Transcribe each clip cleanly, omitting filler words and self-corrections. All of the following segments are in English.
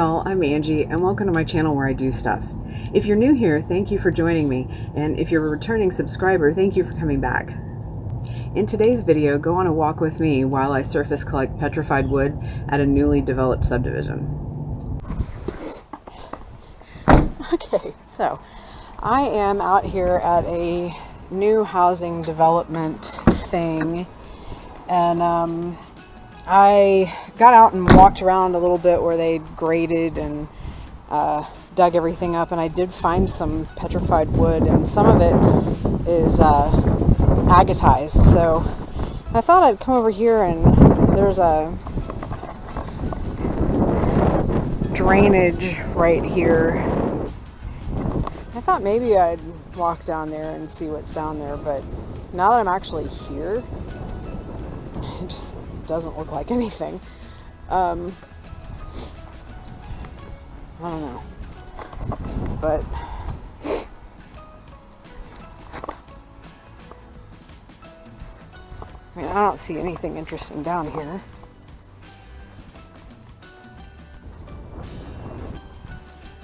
y'all, I'm Angie, and welcome to my channel where I do stuff. If you're new here, thank you for joining me, and if you're a returning subscriber, thank you for coming back. In today's video, go on a walk with me while I surface collect petrified wood at a newly developed subdivision. Okay, so I am out here at a new housing development thing, and I got out and walked around a little bit where they graded and dug everything up, and I did find some petrified wood, and some of it is agatized. So I thought I'd come over here, and there's a drainage right here. I thought maybe I'd walk down there and see what's down there, but now that I'm actually here, it just doesn't look like anything. I don't know, but I mean, I don't see anything interesting down here.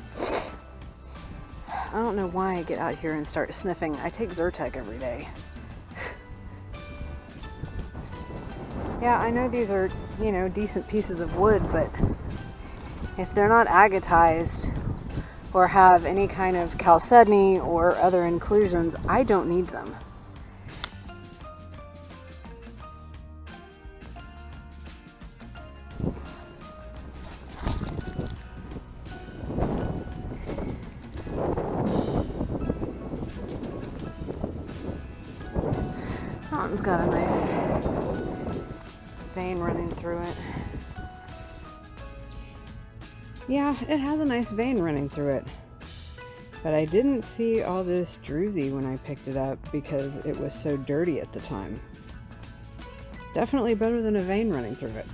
I don't know why I get out here and start sniffing. I take Zyrtec every day. Yeah, I know these are, you know, decent pieces of wood, but if they're not agatized or have any kind of chalcedony or other inclusions, I don't need them. That one's got a nice vein running through it. Yeah, it has a nice vein running through it. But I didn't see all this druzy when I picked it up because it was so dirty at the time. Definitely better than a vein running through it.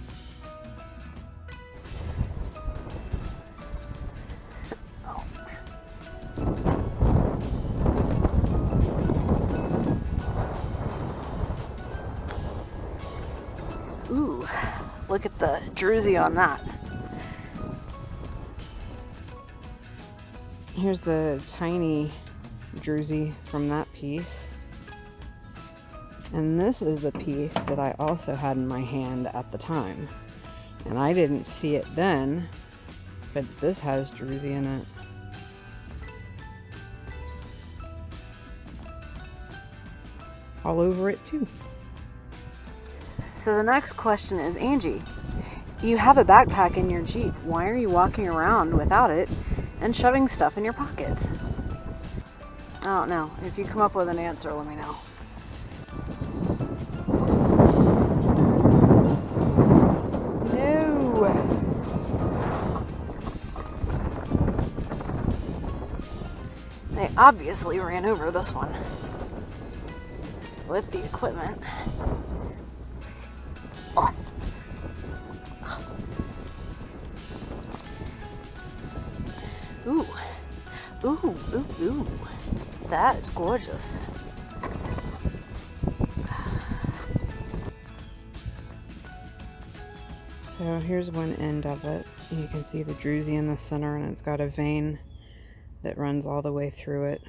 Ooh, look at the druzy on that. Here's the tiny druzy from that piece. And this is the piece that I also had in my hand at the time. And I didn't see it then, but this has druzy in it. All over it too. So the next question is, Angie, you have a backpack in your Jeep. Why are you walking around without it and shoving stuff in your pockets? I don't know. If you come up with an answer, let me know. No. They obviously ran over this one with the equipment. Ooh, ooh, ooh, ooh, that's gorgeous. So here's one end of it. You can see the druzy in the center, and it's got a vein that runs all the way through it.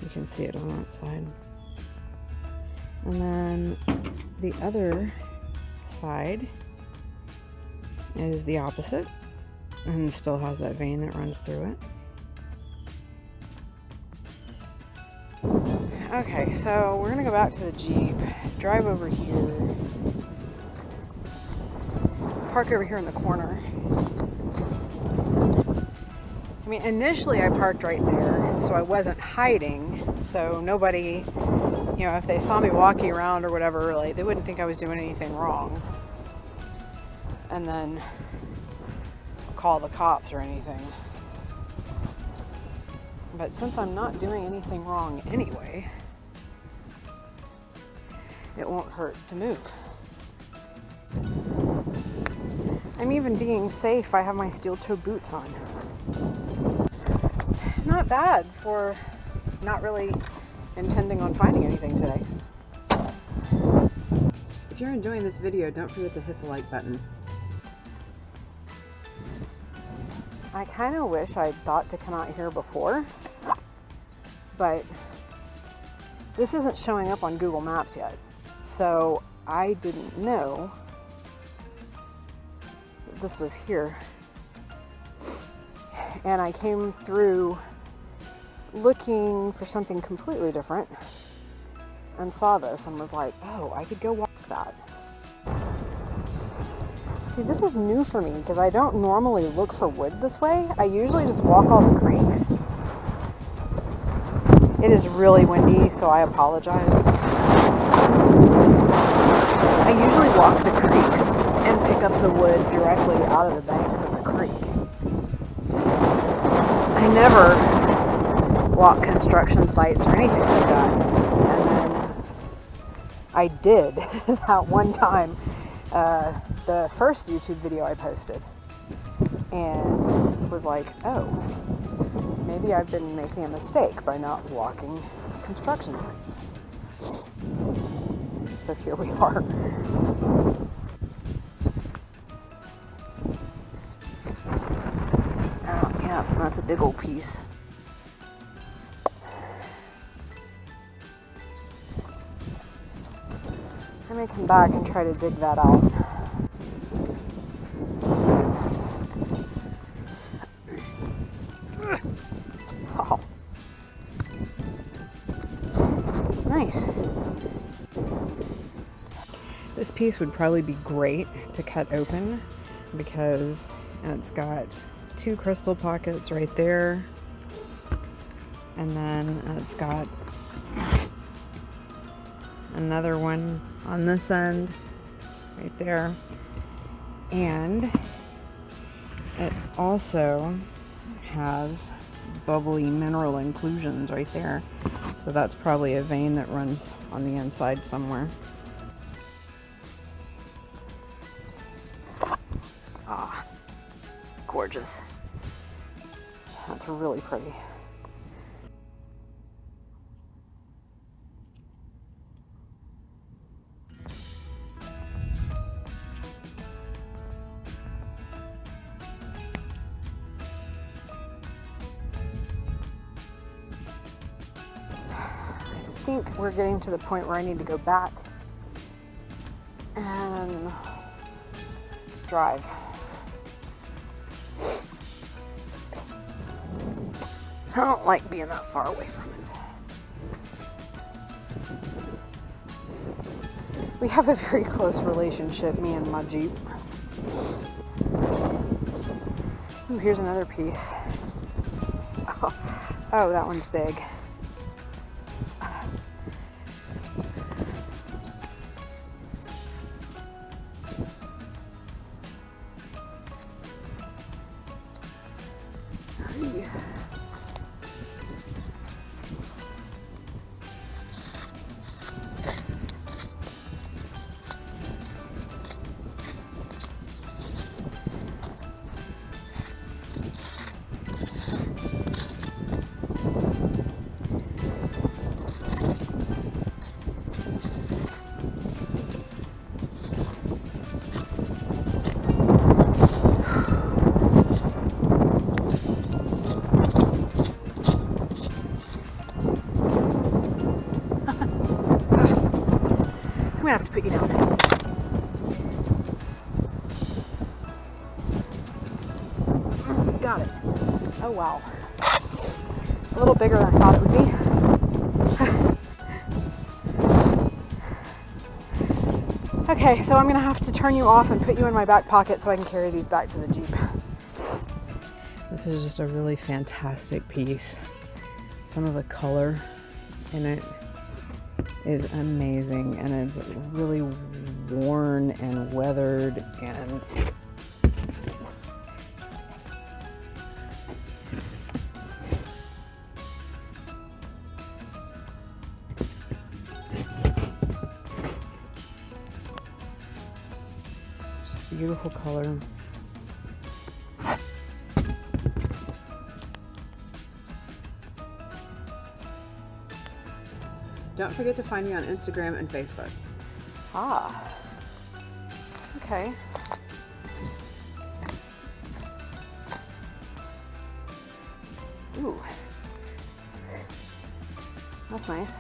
You can see it on that side. And then the other side is the opposite, and still has that vein that runs through it. Okay, so we're gonna go back to the Jeep, drive over here, park over here in the corner. I mean, initially I parked right there, so I wasn't hiding, so nobody, you know, if they saw me walking around or whatever, like, they wouldn't think I was doing anything wrong. And then call the cops or anything. But since I'm not doing anything wrong anyway, it won't hurt to move. I'm even being safe. I have my steel-toe boots on. Not bad for not really intending on finding anything today. you're enjoying this video, don't forget to hit the like button. I kind of wish I'd thought to come out here before, but this isn't showing up on Google Maps yet, so I didn't know that this was here. And I came through looking for something completely different and saw this and was like, oh, I could go walk that. See, this is new for me because I don't normally look for wood this way. I usually just walk all the creeks. It is really windy, so I apologize. I usually walk the creeks and pick up the wood directly out of the banks of the creek. I never walk construction sites or anything like that. And then I did that one time, the first YouTube video I posted, and was like, oh, maybe I've been making a mistake by not walking construction sites. So here we are. Oh, yeah, that's a big old piece. I may come back and try to dig that out. Oh. Nice. This piece would probably be great to cut open because it's got 2 crystal pockets right there, and then it's got another one on this end right there, and it also has bubbly mineral inclusions right there, so that's probably a vein that runs on the inside somewhere. Ah, gorgeous. That's really pretty. I think we're getting to the point where I need to go back and drive. I don't like being that far away from it. We have a very close relationship, me and my Jeep. Ooh, here's another piece. Oh, that one's big. I'm gonna have to put you down. Got it. Oh wow. A little bigger than I thought it would be. Okay, so I'm gonna have to turn you off and put you in my back pocket so I can carry these back to the Jeep. This is just a really fantastic piece. Some of the color in it is amazing, and it's really worn and weathered, and just beautiful color. Don't forget to find me on Instagram and Facebook. Ah, Okay. Ooh. That's nice.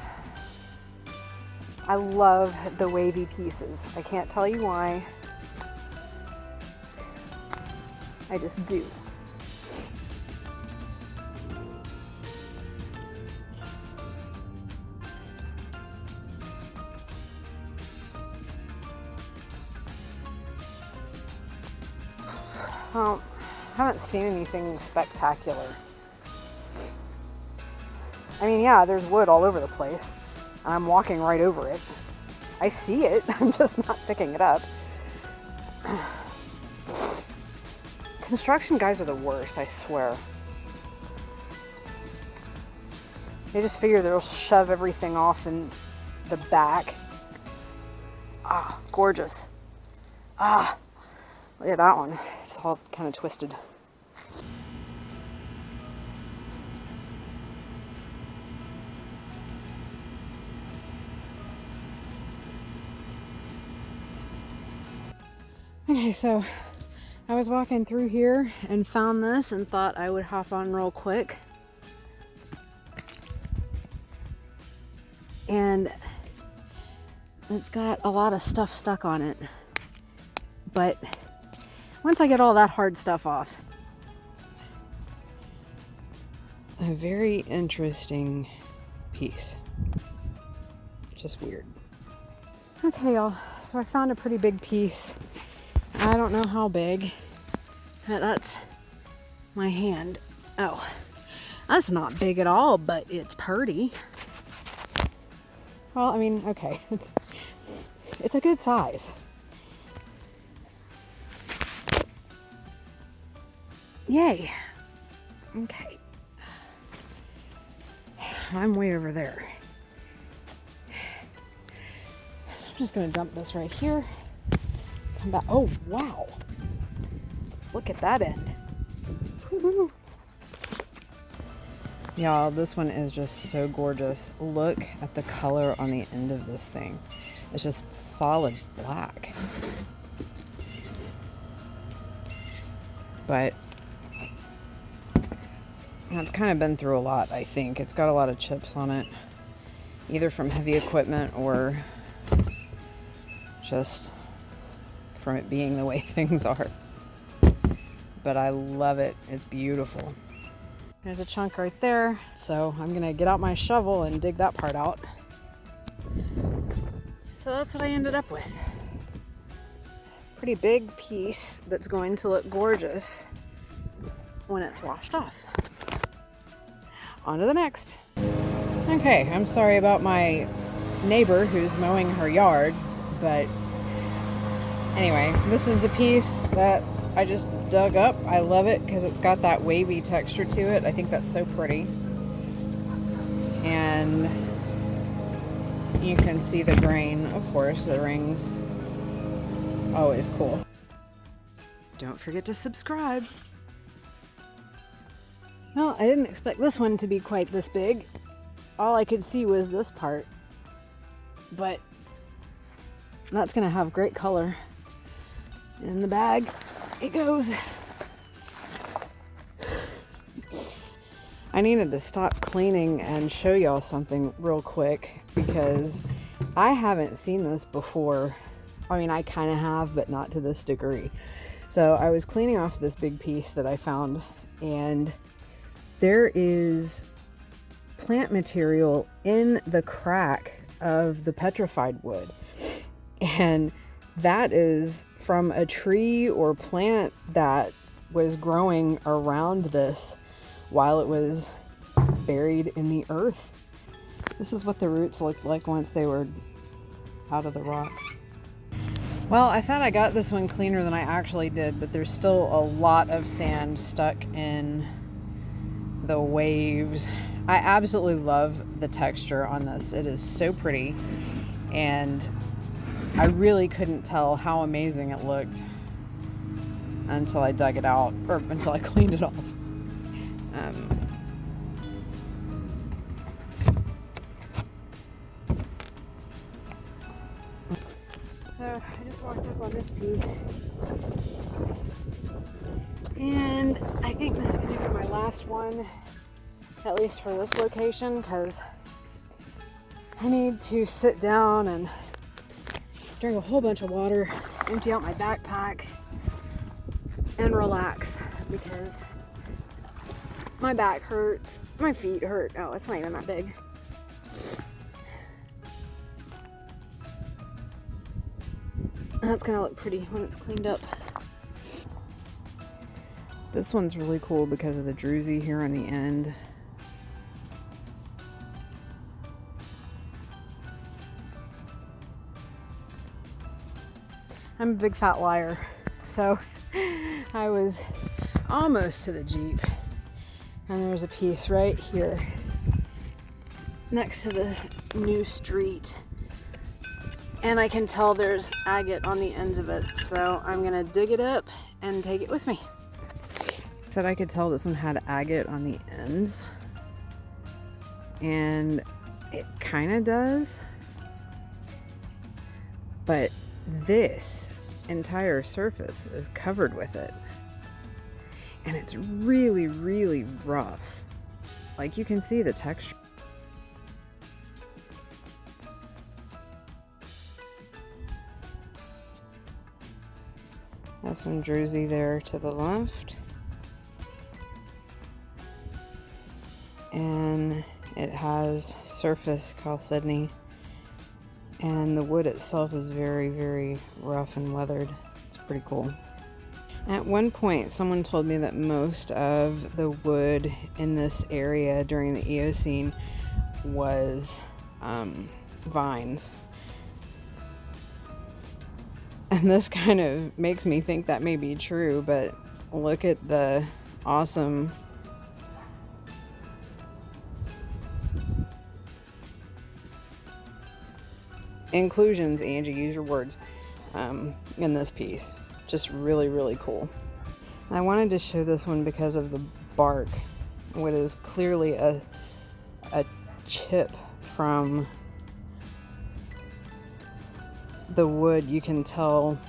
I love the wavy pieces. I can't tell you why. I just do. Well, I haven't seen anything spectacular. I mean, yeah, there's wood all over the place, and I'm walking right over it. I see it, I'm just not picking it up. Construction guys are the worst, I swear. They just figure they'll shove everything off in the back. Ah, gorgeous. Ah, look at that one. It's all kind of twisted. Okay, so I was walking through here and found this and thought I would hop on real quick. And it's got a lot of stuff stuck on it. But once I get all that hard stuff off, a very interesting piece. Just weird. Okay, y'all, so I found a pretty big piece. I don't know how big. That's my hand. Oh, that's not big at all, but it's pretty. Well, I mean, okay, it's a good size. Yay. Okay. I'm way over there. So I'm just gonna dump this right here. Come back. Oh, wow. Look at that end. Woo-hoo. Y'all, this one is just so gorgeous. Look at the color on the end of this thing. It's just solid black. But it's kind of been through a lot, I think. It's got a lot of chips on it, either from heavy equipment or just from it being the way things are. But I love it. It's beautiful. There's a chunk right there, so I'm gonna get out my shovel and dig that part out. So that's what I ended up with. Pretty big piece that's going to look gorgeous when it's washed off. On to the next. Okay, I'm sorry about my neighbor who's mowing her yard, but anyway, this is the piece that I just dug up. I love it because it's got that wavy texture to it. I think that's so pretty. And you can see the grain, of course, the rings. Always cool. Don't forget to subscribe. Well, I didn't expect this one to be quite this big. All I could see was this part. But that's gonna have great color. In the bag it goes. I needed to stop cleaning and show y'all something real quick because I haven't seen this before. I mean, I kind of have, but not to this degree. So I was cleaning off this big piece that I found, and there is plant material in the crack of the petrified wood. And that is from a tree or plant that was growing around this while it was buried in the earth. This is what the roots looked like once they were out of the rock. Well, I thought I got this one cleaner than I actually did, but there's still a lot of sand stuck in the waves. I absolutely love the texture on this. It is so pretty, and I really couldn't tell how amazing it looked until I dug it out, or until I cleaned it off. So I just walked up on this this piece. And I think this is going to be my last one, at least for this location, because I need to sit down and drink a whole bunch of water, empty out my backpack, and relax, because my back hurts, my feet hurt. Oh, it's not even that big. That's gonna look pretty when it's cleaned up. This one's really cool because of the druzy here on the end. I'm a big fat liar, so I was almost to the Jeep, and there was a piece right here next to the new street, and I can tell there's agate on the ends of it, so I'm gonna dig it up and take it with me. Said I could tell this one had agate on the ends, and it kind of does, but this entire surface is covered with it, and it's really, really rough. Like, you can see the texture. That's some druzy there to the left. And it has surface chalcedony, and the wood itself is very, very rough and weathered. It's pretty cool. At one point, someone told me that most of the wood in this area during the Eocene was vines. And this kind of makes me think that may be true, but look at the awesome inclusions, Angie, use your words, in this piece. Just really, really cool. I wanted to show this one because of the bark, what is clearly a chip from the wood. You can tell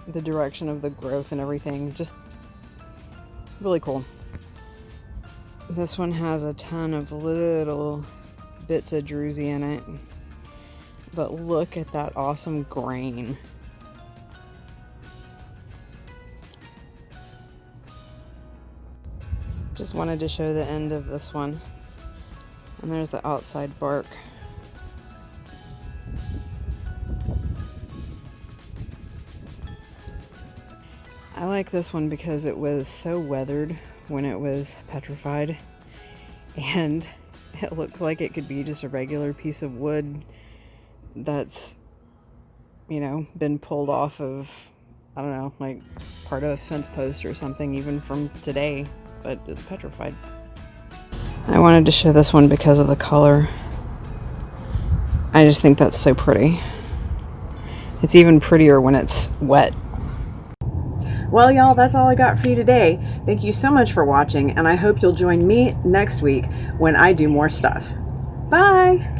the direction of the growth and everything. Just really cool. This one has a ton of little bits of druzy in it. But look at that awesome grain. Just wanted to show the end of this one. And there's the outside bark. I like this one because it was so weathered when it was petrified. And it looks like it could be just a regular piece of wood that's, you know, been pulled off of, I don't know, like part of a fence post or something, even from today, but it's petrified. I wanted to show this one because of the color. I just think that's so pretty. It's even prettier when it's wet. Well, y'all, that's all I got for you today. Thank you so much for watching, and I hope you'll join me next week when I do more stuff. Bye!